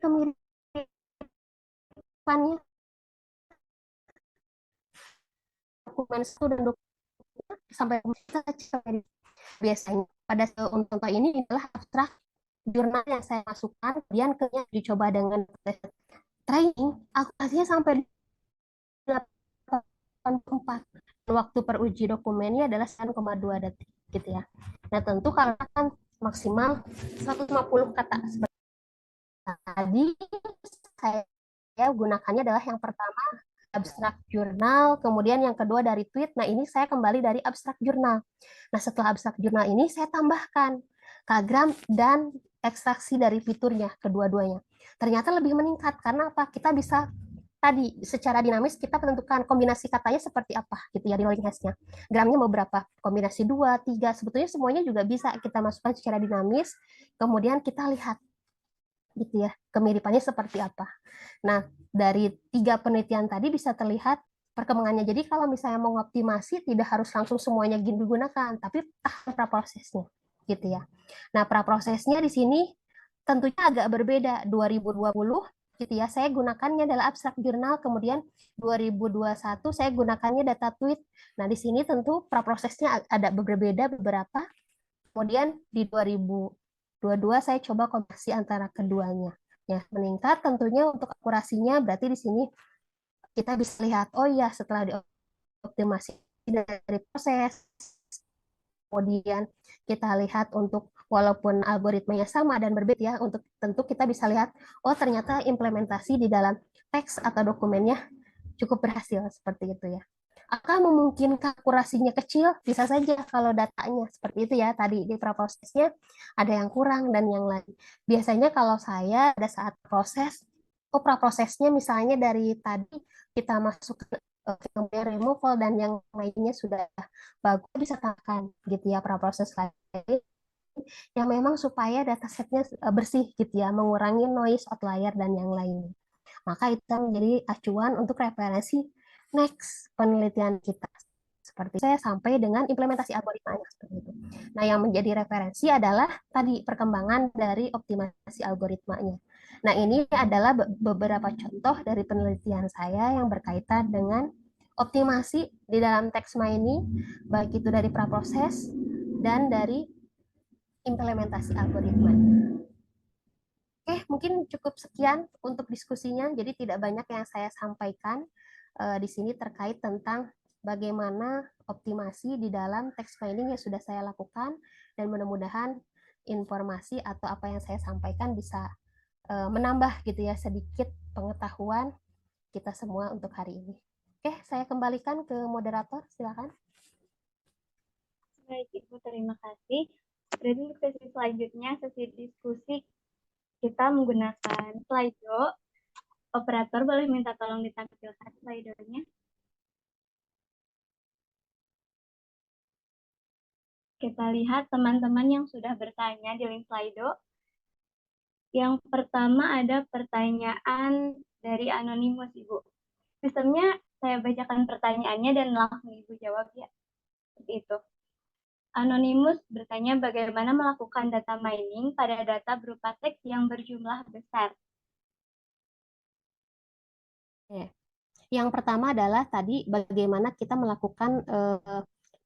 kemiripannya dokumen satu dan dokumen sampai kita cek. Biasanya pada contoh ini adalah abstrak jurnal yang saya masukkan, kemudian dicoba dengan training, akurasinya sampai 84. Waktu per uji dokumennya adalah 1,2 detik gitu ya. Nah, tentu kalau kan maksimal 150 kata. Tadi saya gunakannya adalah yang pertama abstrak jurnal, kemudian yang kedua dari tweet. Nah, ini saya kembali dari abstrak jurnal. Nah, setelah abstrak jurnal ini saya tambahkan kagram dan ekstraksi dari fiturnya kedua-duanya. Ternyata lebih meningkat karena apa? Kita bisa tadi secara dinamis kita menentukan kombinasi katanya seperti apa gitu ya di knowledge hash-nya. Gramnya mau berapa? Kombinasi 2, 3, sebetulnya semuanya juga bisa kita masukkan secara dinamis, kemudian kita lihat gitu ya, kemiripannya seperti apa. Nah, dari 3 penelitian tadi bisa terlihat perkembangannya. Jadi kalau misalnya mau optimasi tidak harus langsung semuanya digunakan, tapi tahan praprosesnya gitu ya. Nah, praprosesnya di sini tentunya agak berbeda. 2020 gitu ya, saya gunakannya adalah abstrak jurnal, kemudian 2021 saya gunakannya data tweet. Nah, di sini tentu praprosesnya ada berbeda beberapa. Kemudian di 2022 saya coba kombinasi antara keduanya. Ya, meningkat tentunya untuk akurasinya, berarti di sini kita bisa lihat, oh iya setelah dioptimasi dari proses, kemudian kita lihat untuk walaupun algoritmanya sama dan berbeda ya, untuk tentu kita bisa lihat, oh ternyata implementasi di dalam teks atau dokumennya cukup berhasil seperti itu ya. Apakah memungkinkan akurasinya kecil? Bisa saja kalau datanya seperti itu ya. Tadi di praprosesnya ada yang kurang dan yang lain. Biasanya kalau saya pada saat proses, oh praprosesnya misalnya dari tadi kita masuk ke kemudian removal dan yang lainnya sudah bagus bisa tambahkan gitu ya praproses lain yang memang supaya datasetnya bersih gitu ya, mengurangi noise outlier dan yang lain. Maka itu menjadi acuan untuk referensi next penelitian kita. Seperti saya sampai dengan implementasi algoritmanya seperti itu. Nah, yang menjadi referensi adalah tadi perkembangan dari optimasi algoritmanya. Nah, ini adalah beberapa contoh dari penelitian saya yang berkaitan dengan optimasi di dalam text mining, baik itu dari praproses dan dari implementasi algoritma. Oke, mungkin cukup sekian untuk diskusinya. Jadi tidak banyak yang saya sampaikan di sini terkait tentang bagaimana optimasi di dalam text mining yang sudah saya lakukan dan mudah-mudahan informasi atau apa yang saya sampaikan bisa menambah gitu ya sedikit pengetahuan kita semua untuk hari ini. Oke, saya kembalikan ke moderator, silakan. Baik, Ibu, terima kasih. Jadi untuk sesi selanjutnya, sesi diskusi, kita menggunakan Slido. Operator boleh minta tolong ditampilkan Slido-nya. Kita lihat teman-teman yang sudah bertanya di link Slido. Yang pertama ada pertanyaan dari Anonymous, Ibu. Sistemnya saya bacakan pertanyaannya dan langsung Ibu jawab ya. Seperti itu. Anonymous bertanya bagaimana melakukan data mining pada data berupa teks yang berjumlah besar. Yang pertama adalah tadi bagaimana kita melakukan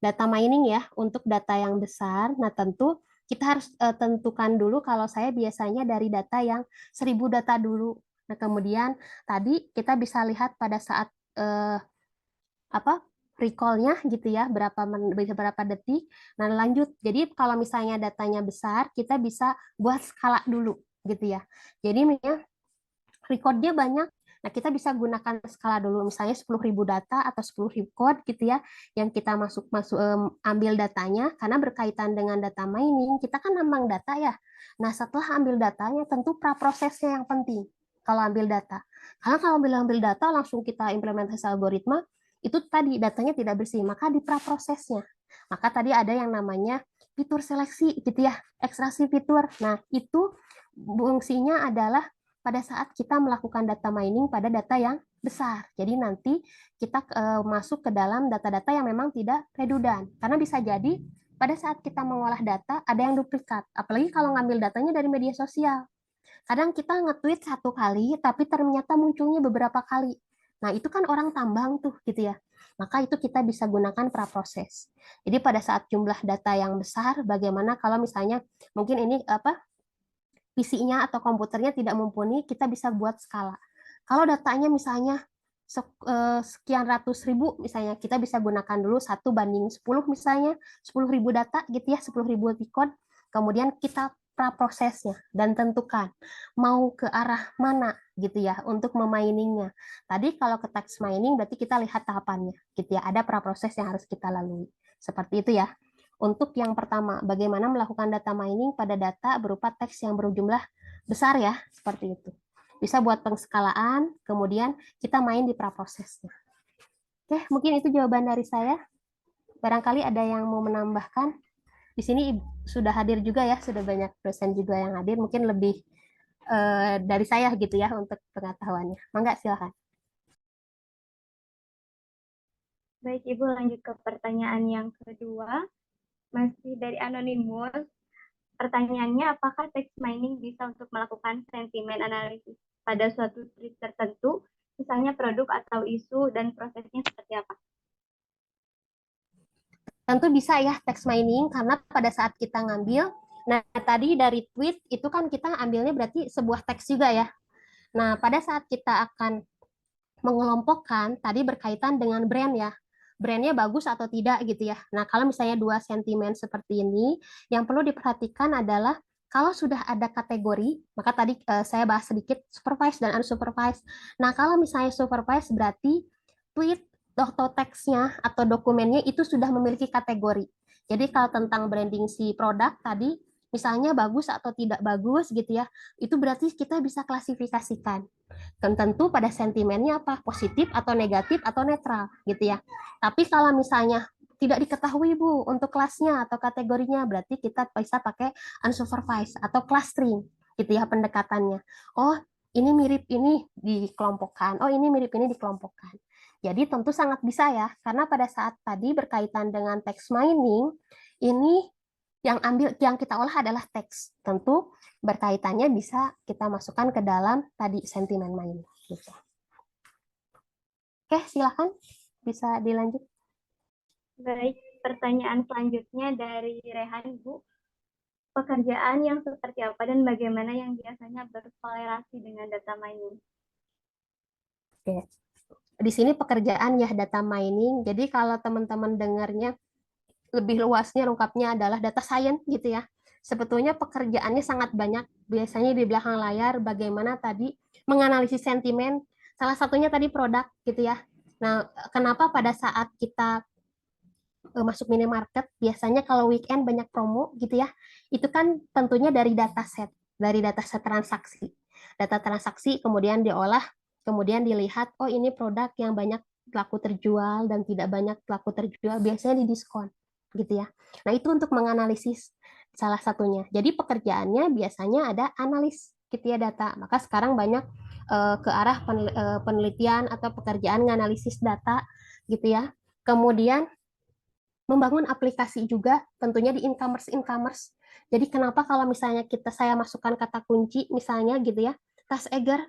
data mining ya untuk data yang besar. Nah, tentu kita harus tentukan dulu kalau saya biasanya dari data yang 1000 data dulu. Nah, kemudian tadi kita bisa lihat pada saat apa recall-nya gitu ya, berapa detik. Nah, lanjut. Jadi kalau misalnya datanya besar, kita bisa buat skala dulu gitu ya. Jadi misalnya record-nya banyak. Nah, kita bisa gunakan skala dulu, misalnya 10.000 data atau 10.000 code gitu ya, yang kita ambil datanya, karena berkaitan dengan data mining, kita kan nambang data ya. Nah, setelah ambil datanya, tentu praprosesnya yang penting kalau ambil data. Karena kalau ambil data, langsung kita implementasi algoritma, itu tadi datanya tidak bersih, maka di praprosesnya. Maka tadi ada yang namanya fitur seleksi gitu ya, ekstraksi fitur. Nah, itu fungsinya adalah pada saat kita melakukan data mining pada data yang besar. Jadi nanti kita masuk ke dalam data-data yang memang tidak redundant. Karena bisa jadi pada saat kita mengolah data ada yang duplikat. Apalagi kalau ngambil datanya dari media sosial. Kadang kita nge-tweet satu kali, tapi ternyata munculnya beberapa kali. Nah, itu kan orang tambang tuh gitu ya. Maka itu kita bisa gunakan praproses. Jadi pada saat jumlah data yang besar, bagaimana kalau misalnya mungkin ini PC-nya atau komputernya tidak mumpuni, kita bisa buat skala. Kalau datanya misalnya sekian ratus ribu, misalnya kita bisa gunakan dulu 1:10 misalnya, 10.000 data gitu ya, 10.000 record, kemudian kita praprosesnya dan tentukan mau ke arah mana gitu ya untuk meminingnya. Tadi kalau ke text mining berarti kita lihat tahapannya gitu ya, ada praproses yang harus kita lalui. Seperti itu ya. Untuk yang pertama, bagaimana melakukan data mining pada data berupa teks yang berjumlah besar ya, seperti itu. bisa buat pengskalaan, kemudian kita main di praprosesnya. Oke, mungkin itu jawaban dari saya. Barangkali ada yang mau menambahkan. Di sini sudah hadir juga ya, sudah banyak dosen juga yang hadir, mungkin lebih dari saya gitu ya untuk pengetahuannya. Mangga, silakan. Baik, Ibu lanjut ke pertanyaan yang kedua. Masih dari Anonymous. Pertanyaannya, apakah text mining bisa untuk melakukan sentimen analisis pada suatu tweet tertentu, misalnya produk atau isu, dan prosesnya seperti apa? Tentu bisa ya text mining, karena pada saat kita ngambil, nah tadi dari tweet itu kan kita ambilnya berarti sebuah teks juga ya. Nah, pada saat kita akan mengelompokkan, tadi berkaitan dengan brand ya. Brandnya bagus atau tidak gitu ya. Nah, kalau misalnya dua sentimen seperti ini, yang perlu diperhatikan adalah kalau sudah ada kategori, maka tadi saya bahas sedikit supervised dan unsupervised. Nah, kalau misalnya supervised berarti tweet atau teksnya atau dokumennya itu sudah memiliki kategori. Jadi kalau tentang branding si produk tadi, misalnya bagus atau tidak bagus gitu ya, itu berarti kita bisa klasifikasikan. Dan tentu pada sentimennya apa? Positif atau negatif atau netral gitu ya. Tapi kalau misalnya tidak diketahui Bu untuk kelasnya atau kategorinya, berarti kita bisa pakai unsupervised atau clustering gitu ya pendekatannya. Oh, ini mirip ini dikelompokkan. Oh, ini mirip ini dikelompokkan. Jadi tentu sangat bisa ya, karena pada saat tadi berkaitan dengan text mining, ini yang kita olah adalah teks. Tentu berkaitannya bisa kita masukkan ke dalam tadi sentimen mining. Gitu. Oke, silakan bisa dilanjut. Baik, pertanyaan selanjutnya dari Rehan, Bu. Pekerjaan yang seperti apa dan bagaimana yang biasanya berkolerasi dengan data mining? Oke. Di sini pekerjaan ya data mining. Jadi kalau teman-teman dengarnya lebih luasnya lengkapnya adalah data science gitu ya. Sebetulnya pekerjaannya sangat banyak. Biasanya di belakang layar bagaimana tadi menganalisis sentimen. Salah satunya tadi produk gitu ya. Nah, kenapa pada saat kita masuk minimarket, biasanya kalau weekend banyak promo gitu ya, itu kan tentunya dari dataset transaksi. Data transaksi kemudian diolah, kemudian dilihat, oh ini produk yang banyak laku terjual dan tidak banyak laku terjual, biasanya didiskon gitu ya. Nah itu untuk menganalisis salah satunya. Jadi pekerjaannya biasanya ada analis gitu ya data. Maka sekarang banyak ke arah penelitian atau pekerjaan menganalisis data gitu ya. Kemudian membangun aplikasi juga tentunya di e-commerce. Jadi kenapa kalau misalnya saya masukkan kata kunci misalnya gitu ya, tas Eger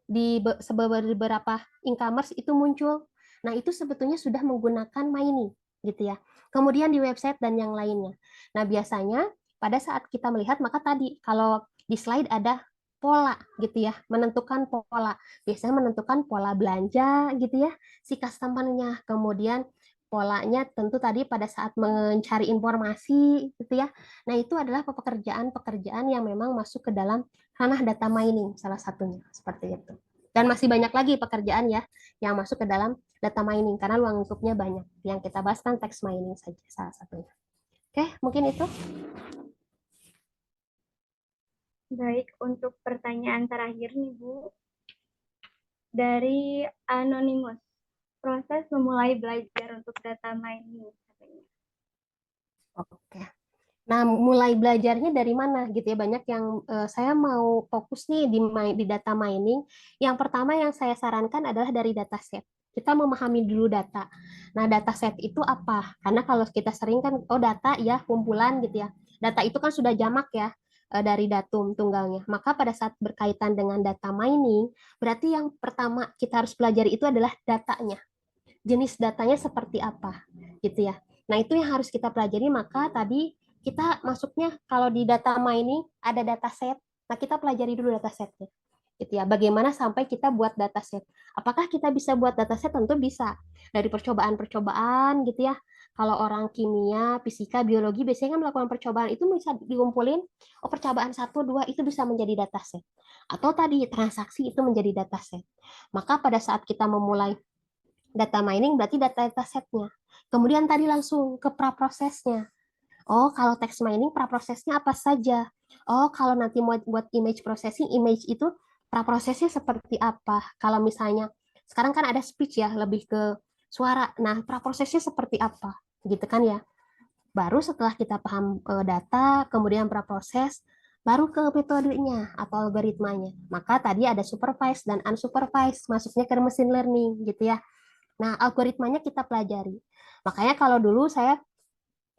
di beberapa e-commerce itu muncul. Nah, itu sebetulnya sudah menggunakan mining gitu ya. Kemudian di website dan yang lainnya. Nah, biasanya pada saat kita melihat maka tadi kalau di slide ada pola gitu ya, menentukan pola. Biasanya menentukan pola belanja gitu ya, si customer-nya. Kemudian polanya tentu tadi pada saat mencari informasi gitu ya. Nah, itu adalah pekerjaan-pekerjaan yang memang masuk ke dalam ranah data mining salah satunya seperti itu. Dan masih banyak lagi pekerjaan ya yang masuk ke dalam data mining karena ruang lingkupnya banyak. Yang kita bahas kan text mining saja salah satunya. Oke, mungkin itu. Baik, untuk pertanyaan terakhir nih, Bu. Dari Anonymous. Proses memulai belajar untuk data mining. Oke. Nah, mulai belajarnya dari mana gitu ya? Banyak yang saya mau fokus nih di data mining. Yang pertama yang saya sarankan adalah dari dataset. Kita memahami dulu data. Nah, dataset itu apa? Karena kalau kita sering kan, oh data ya kumpulan gitu ya. Data itu kan sudah jamak ya dari datum tunggalnya. Maka pada saat berkaitan dengan data mining, berarti yang pertama kita harus pelajari itu adalah datanya. Jenis datanya seperti apa gitu ya. Nah, itu yang harus kita pelajari. Maka tadi kita masuknya kalau di data mining ada dataset. Nah, kita pelajari dulu datasetnya. Gitu ya. Bagaimana sampai kita buat dataset? Apakah kita bisa buat dataset? Tentu bisa. Dari percobaan-percobaan gitu ya. Kalau orang kimia, fisika, biologi biasanya kan melakukan percobaan itu bisa dikumpulin, oh percobaan 1, 2 itu bisa menjadi dataset. Atau tadi transaksi itu menjadi dataset. Maka pada saat kita memulai data mining berarti data setnya. Kemudian tadi langsung ke praprosesnya. Oh, kalau text mining praprosesnya apa saja? Oh, kalau nanti mau buat image processing, image itu praprosesnya seperti apa. Kalau misalnya sekarang kan ada speech ya, lebih ke suara. Nah, praprosesnya seperti apa, gitu kan ya. Baru setelah kita paham data, kemudian praproses, baru ke metodenya atau algoritmanya. Maka tadi ada supervised dan unsupervised, masuknya ke mesin learning gitu ya. Nah, algoritmanya kita pelajari. Makanya kalau dulu saya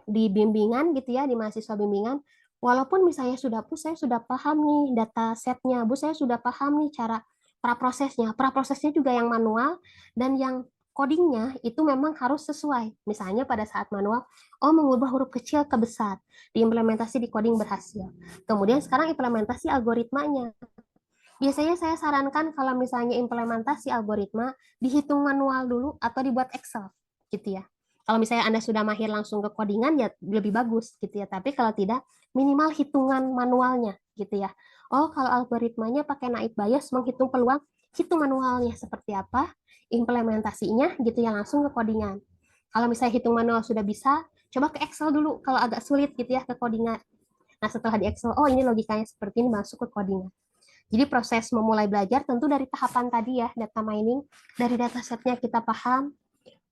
di bimbingan gitu ya, di mahasiswa bimbingan, walaupun misalnya sudah Bu, saya sudah paham nih data setnya, Bu, saya sudah paham nih cara praprosesnya. Praprosesnya juga yang manual dan yang codingnya itu memang harus sesuai. Misalnya pada saat manual, oh mengubah huruf kecil ke besar, diimplementasi di coding berhasil. Kemudian sekarang implementasi algoritmanya. Biasanya saya sarankan kalau misalnya implementasi algoritma, dihitung manual dulu atau dibuat Excel, gitu ya. Kalau misalnya Anda sudah mahir langsung ke codingan, ya lebih bagus, gitu ya. Tapi kalau tidak, minimal hitungan manualnya, gitu ya. Oh, kalau algoritmanya pakai naib Bayes, menghitung peluang, hitung manualnya seperti apa, implementasinya, gitu ya, langsung ke codingan. Kalau misalnya hitung manual sudah bisa, coba ke Excel dulu, kalau agak sulit, gitu ya, ke codingan. Nah, setelah di Excel, oh ini logikanya seperti ini, masuk ke codingan. Jadi proses memulai belajar tentu dari tahapan tadi ya, data mining, dari datasetnya kita paham,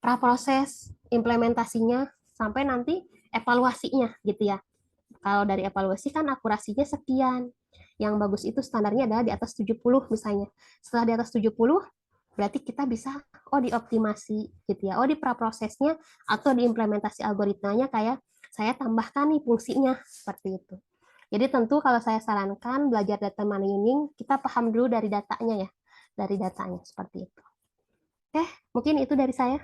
praproses, implementasinya, sampai nanti evaluasinya gitu ya. Kalau dari evaluasi kan akurasinya sekian. Yang bagus itu standarnya adalah di atas 70 misalnya. Setelah di atas 70, berarti kita bisa oh dioptimasi gitu ya. Oh di praprosesnya atau diimplementasi algoritmanya kayak saya tambahkan nih fungsinya seperti itu. Jadi tentu kalau saya sarankan belajar data mining, kita paham dulu dari datanya ya, dari datanya seperti itu. Oke, mungkin itu dari saya.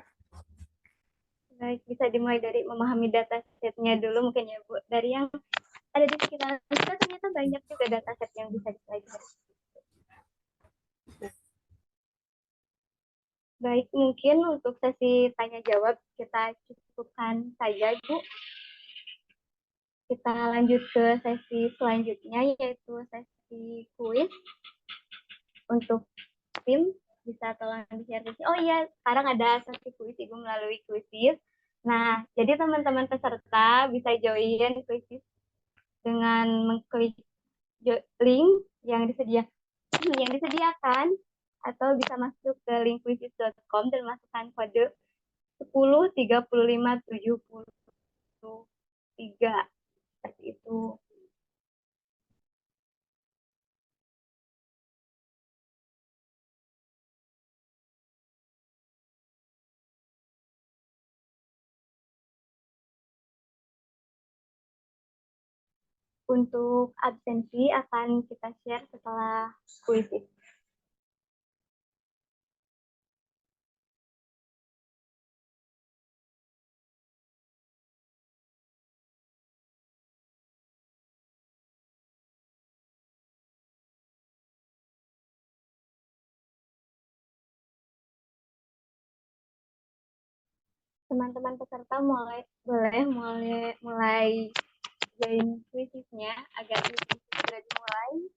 Baik, bisa dimulai dari memahami data setnya dulu mungkin ya Bu. Dari yang ada di sekitar kita ternyata banyak juga data set yang bisa dipelajari. Baik, mungkin untuk sesi tanya jawab kita cukupkan saja Bu. Kita lanjut ke sesi selanjutnya yaitu sesi kuis. Untuk tim bisa tolong di-share di sini. Oh iya, sekarang ada sesi kuis Ibu melalui Quizizz. Nah, jadi teman-teman peserta bisa join Quizizz dengan mengklik link yang disediakan atau bisa masuk ke link quizizz.com dan masukkan kode 10 35 73 seperti itu. Untuk absensi akan kita share setelah kuis itu. Teman-teman peserta mulai join kuisnya agar kuis sudah dimulai.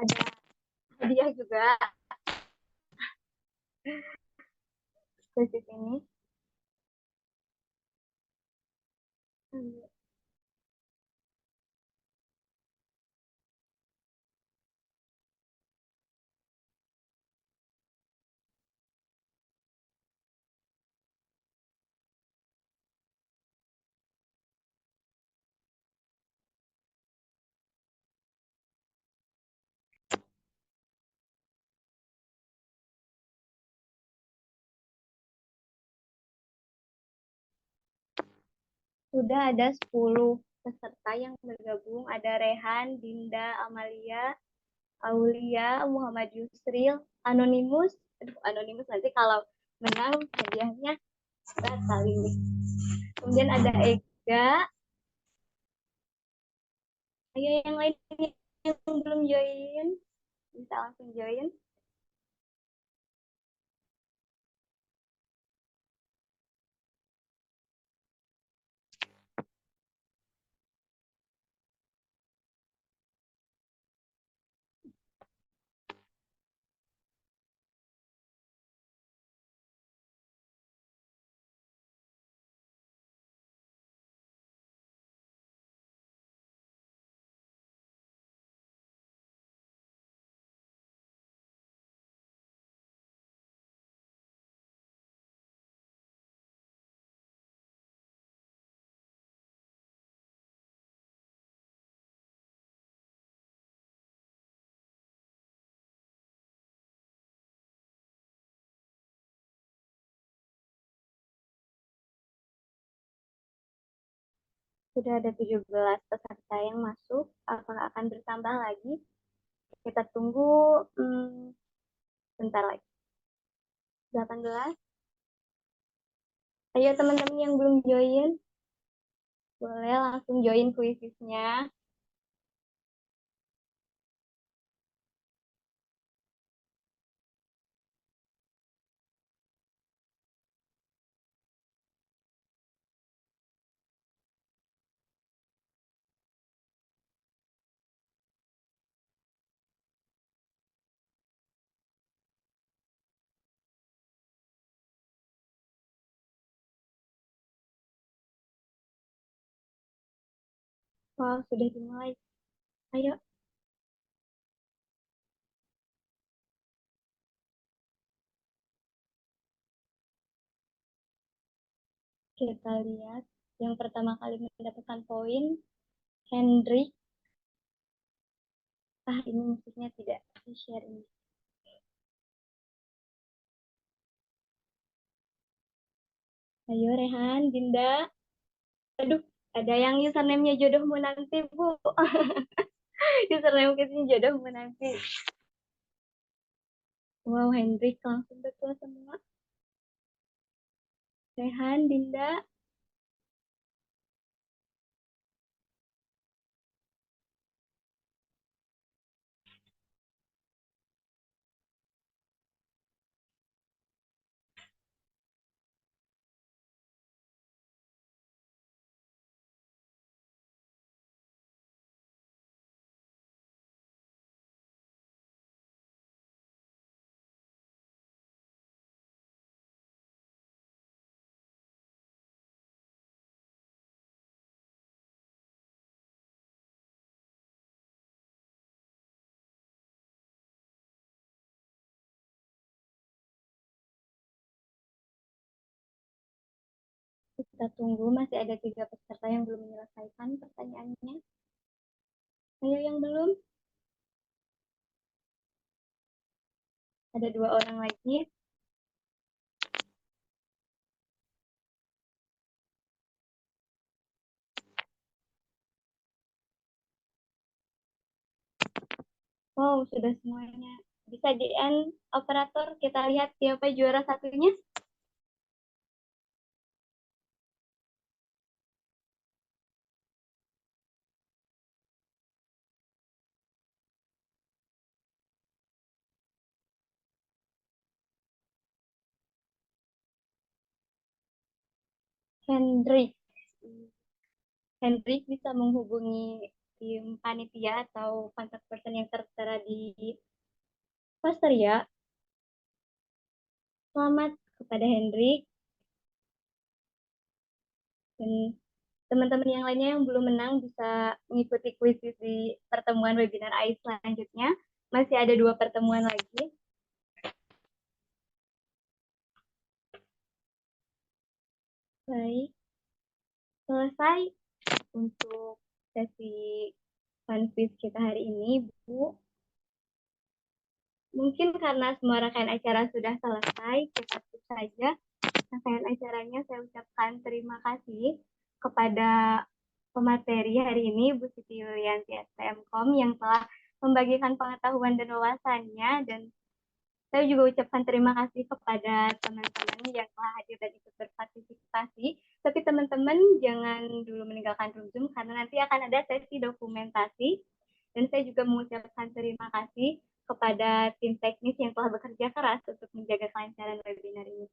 Ada hadiah juga kuis ini. Sudah ada 10 peserta yang bergabung. Ada Rehan, Dinda, Amalia, Aulia, Muhammad Yusril, Anonimus. Anonimus nanti kalau menang hadiahnya berat kali ini. Kemudian ada Ega. Ayo yang lain yang belum join bisa langsung join. Sudah ada 17 peserta yang masuk. Apakah akan bertambah lagi? Kita tunggu bentar lagi. 18. Ayo teman-teman yang belum join, boleh langsung join kuisisnya. Wow, sudah dimulai. Ayo, kita lihat. Yang pertama kali mendapatkan poin, Hendrik. Ini musiknya tidak di-share ini. Ayo, Rehan, Dinda. Aduh, ada yang username-nya jodohmu nanti, Bu. Username kita jodohmu nanti. Wow, Hendrik langsung betul semua. Rehan, Dinda. Kita tunggu, masih ada 3 peserta yang belum menyelesaikan pertanyaannya. Ayo yang belum. Ada 2 orang lagi. Wow, sudah semuanya. Bisa di-end operator, kita lihat siapa juara satunya. Hendrik. Hendrik bisa menghubungi tim panitia atau kontak person yang tertera di poster ya. Selamat kepada Hendrik. Dan teman-teman yang lainnya yang belum menang bisa mengikuti kuis di pertemuan webinar AI selanjutnya. Masih ada 2 pertemuan lagi. Baik, selesai untuk sesi fun quiz kita hari ini, Bu. Mungkin karena semua rangkaian acara sudah selesai, kita tutup saja rangkaian acaranya. Saya ucapkan terima kasih kepada pemateri hari ini, Bu Siti Yulianti STMkom, yang telah membagikan pengetahuan dan wawasannya. Dan saya juga ucapkan terima kasih kepada teman-teman yang telah hadir dan ikut berpartisipasi. Tapi teman-teman jangan dulu meninggalkan room Zoom karena nanti akan ada sesi dokumentasi. Dan saya juga mengucapkan terima kasih kepada tim teknis yang telah bekerja keras untuk menjaga kelancaran webinar ini.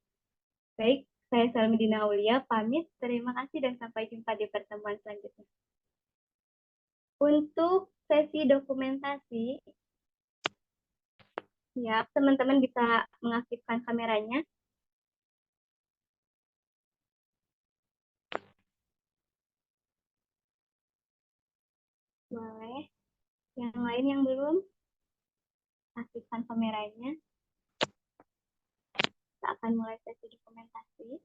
Baik, saya Salmidina Aulia, pamit. Terima kasih dan sampai jumpa di pertemuan selanjutnya. Untuk sesi dokumentasi, ya, teman-teman bisa mengaktifkan kameranya. Boleh. Yang lain yang belum, aktifkan kameranya. Kita akan mulai sesi dokumentasi.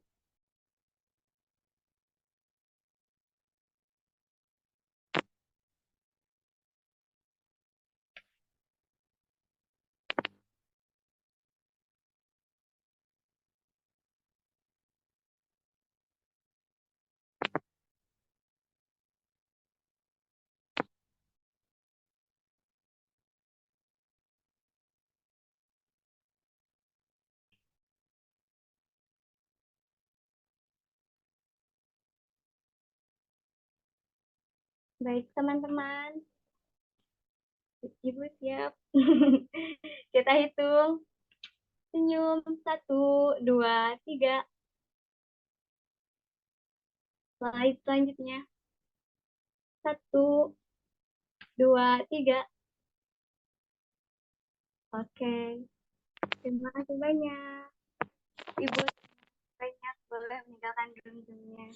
Baik, teman-teman. Ibu siap. Kita hitung. Senyum. 1, 2, 3. Slide selanjutnya. 1, 2, 3. Oke. Terima kasih banyak. Ibu banyak boleh meninggalkan gedung-gedungnya.